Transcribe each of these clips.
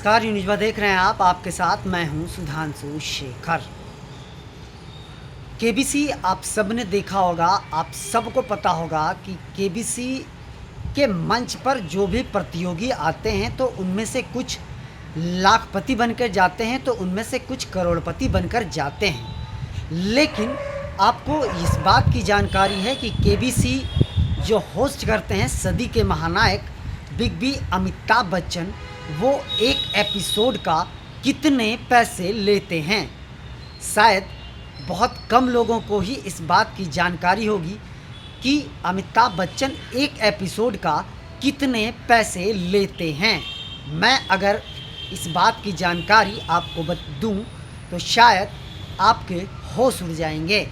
नमस्कार, न्यूज़ देख रहे हैं आप। आपके साथ मैं हूं सुधांशु शेखर। केबीसी आप सब ने देखा होगा, आप सबको पता होगा कि केबीसी के मंच पर जो भी प्रतियोगी आते हैं तो उनमें से कुछ लाखपति बनकर जाते हैं तो उनमें से कुछ करोड़पति बनकर जाते हैं। लेकिन आपको इस बात की जानकारी है कि केबीसी जो होस्ट करते हैं सदी के महानायक बिग बी अमिताभ बच्चन, वो एक एपिसोड का कितने पैसे लेते हैं? शायद बहुत कम लोगों को ही इस बात की जानकारी होगी कि अमिताभ बच्चन एक एपिसोड का कितने पैसे लेते हैं। मैं अगर इस बात की जानकारी आपको दूं तो शायद आपके होश उड़ जाएंगे।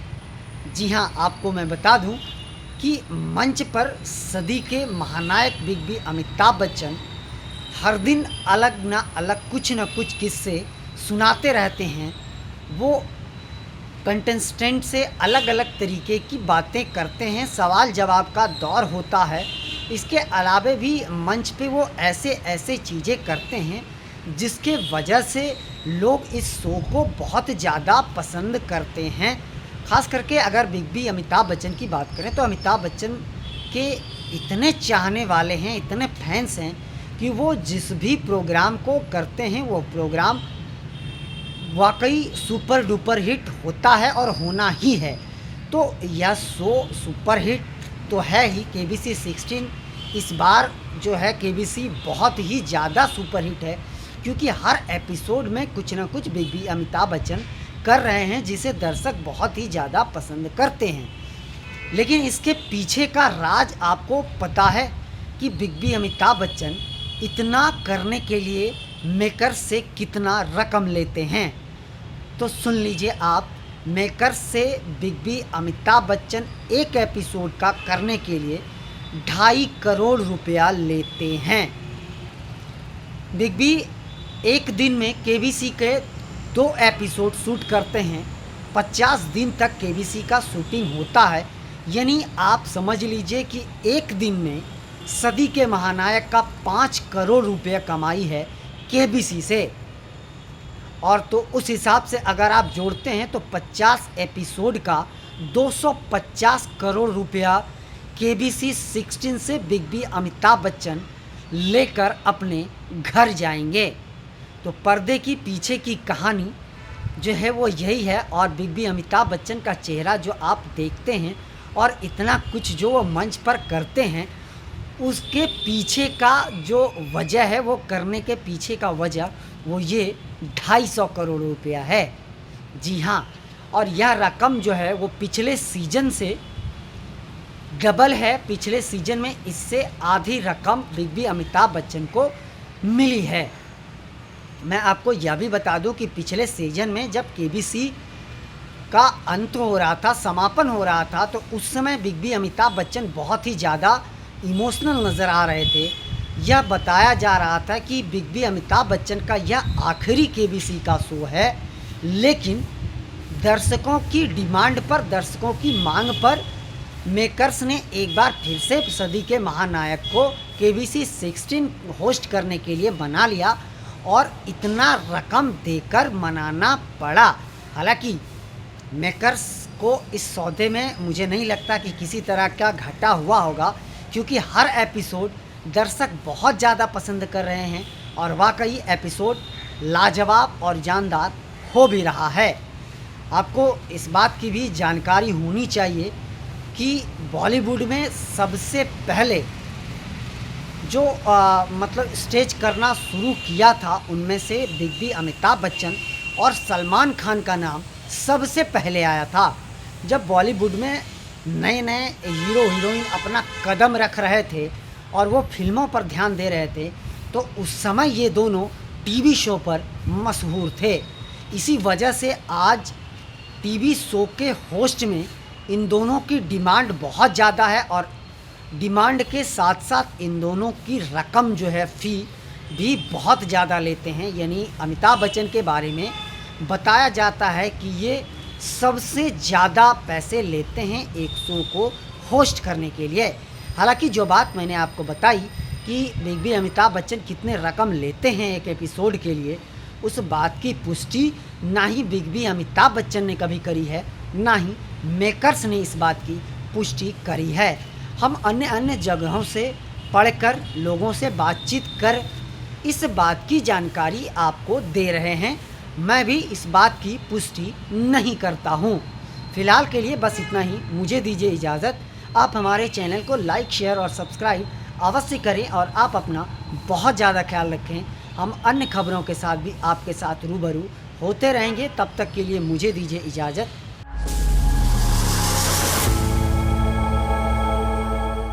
जी हाँ, आपको मैं बता दूं कि मंच पर सदी के महानायक बिग बी अमिताभ बच्चन हर दिन अलग ना अलग कुछ न कुछ किस्से सुनाते रहते हैं। वो कंटेस्टेंट से अलग अलग तरीके की बातें करते हैं, सवाल जवाब का दौर होता है। इसके अलावे भी मंच पे वो ऐसे ऐसे चीज़ें करते हैं जिसके वजह से लोग इस शो को बहुत ज़्यादा पसंद करते हैं। ख़ास करके अगर बिग बी अमिताभ बच्चन की बात करें तो अमिताभ बच्चन के इतने चाहने वाले हैं, इतने फैंस हैं कि वो जिस भी प्रोग्राम को करते हैं वो प्रोग्राम वाकई सुपर डुपर हिट होता है और होना ही है। तो यह शो सुपर हिट तो है ही। केबीसी 16 इस बार जो है केबीसी बहुत ही ज़्यादा सुपर हिट है, क्योंकि हर एपिसोड में कुछ ना कुछ बिग बी अमिताभ बच्चन कर रहे हैं जिसे दर्शक बहुत ही ज़्यादा पसंद करते हैं। लेकिन इसके पीछे का राज आपको पता है कि बिग बी अमिताभ बच्चन इतना करने के लिए मेकर्स से कितना रकम लेते हैं? तो सुन लीजिए आप, मेकर्स से बिग बी अमिताभ बच्चन एक एपिसोड का करने के लिए 2.5 करोड़ रुपया लेते हैं। बिग बी एक दिन में केबीसी के 2 एपिसोड शूट करते हैं। 50 दिन तक केबीसी का शूटिंग होता है, यानी आप समझ लीजिए कि एक दिन में सदी के महानायक का 5 करोड़ रुपये कमाई है केबीसी से। और तो उस हिसाब से अगर आप जोड़ते हैं तो 50 एपिसोड का 250 करोड़ रुपया केबीसी 16 से बिग बी अमिताभ बच्चन लेकर अपने घर जाएंगे। तो पर्दे की पीछे की कहानी जो है वो यही है। और बिग बी अमिताभ बच्चन का चेहरा जो आप देखते हैं और इतना कुछ जो वो मंच पर करते हैं, उसके पीछे का जो वजह है, वो करने के पीछे का वजह वो ये 250 करोड़ रुपया है। जी हाँ, और यह रकम जो है वो पिछले सीजन से डबल है। पिछले सीजन में इससे आधी रकम बिग बी अमिताभ बच्चन को मिली है। मैं आपको यह भी बता दूं कि पिछले सीजन में जब केबीसी का अंत हो रहा था, समापन हो रहा था, तो उस समय बिग बी अमिताभ बच्चन बहुत ही ज़्यादा इमोशनल नज़र आ रहे थे। यह बताया जा रहा था कि बिग बी अमिताभ बच्चन का यह आखिरी केबीसी का शो है, लेकिन दर्शकों की डिमांड पर, दर्शकों की मांग पर मेकर्स ने एक बार फिर से सदी के महानायक को केबीसी 16 होस्ट करने के लिए बना लिया और इतना रकम देकर मनाना पड़ा। हालांकि मेकर्स को इस सौदे में मुझे नहीं लगता कि किसी तरह का घाटा हुआ होगा, क्योंकि हर एपिसोड दर्शक बहुत ज़्यादा पसंद कर रहे हैं और वाकई एपिसोड लाजवाब और जानदार हो भी रहा है। आपको इस बात की भी जानकारी होनी चाहिए कि बॉलीवुड में सबसे पहले जो मतलब स्टेज करना शुरू किया था, उनमें से बिग बी अमिताभ बच्चन और सलमान खान का नाम सबसे पहले आया था। जब बॉलीवुड में नए नए हीरो हीरोइन अपना कदम रख रहे थे और वो फिल्मों पर ध्यान दे रहे थे, तो उस समय ये दोनों टीवी शो पर मशहूर थे। इसी वजह से आज टीवी शो के होस्ट में इन दोनों की डिमांड बहुत ज़्यादा है और डिमांड के साथ साथ इन दोनों की रकम जो है फ़ी भी बहुत ज़्यादा लेते हैं। यानी अमिताभ बच्चन के बारे में बताया जाता है कि ये सबसे ज़्यादा पैसे लेते हैं एक शो को होस्ट करने के लिए। हालांकि जो बात मैंने आपको बताई कि बिग बी अमिताभ बच्चन कितने रकम लेते हैं एक एपिसोड के लिए, उस बात की पुष्टि ना ही बिग बी अमिताभ बच्चन ने कभी करी है, ना ही मेकर्स ने इस बात की पुष्टि करी है। हम अन्य अन्य जगहों से पढ़कर, लोगों से बातचीत कर इस बात की जानकारी आपको दे रहे हैं। मैं भी इस बात की पुष्टि नहीं करता हूँ। फ़िलहाल के लिए बस इतना ही, मुझे दीजिए इजाज़त। आप हमारे चैनल को लाइक, शेयर और सब्सक्राइब अवश्य करें और आप अपना बहुत ज़्यादा ख्याल रखें। हम अन्य खबरों के साथ भी आपके साथ रूबरू होते रहेंगे। तब तक के लिए मुझे दीजिए इजाज़त।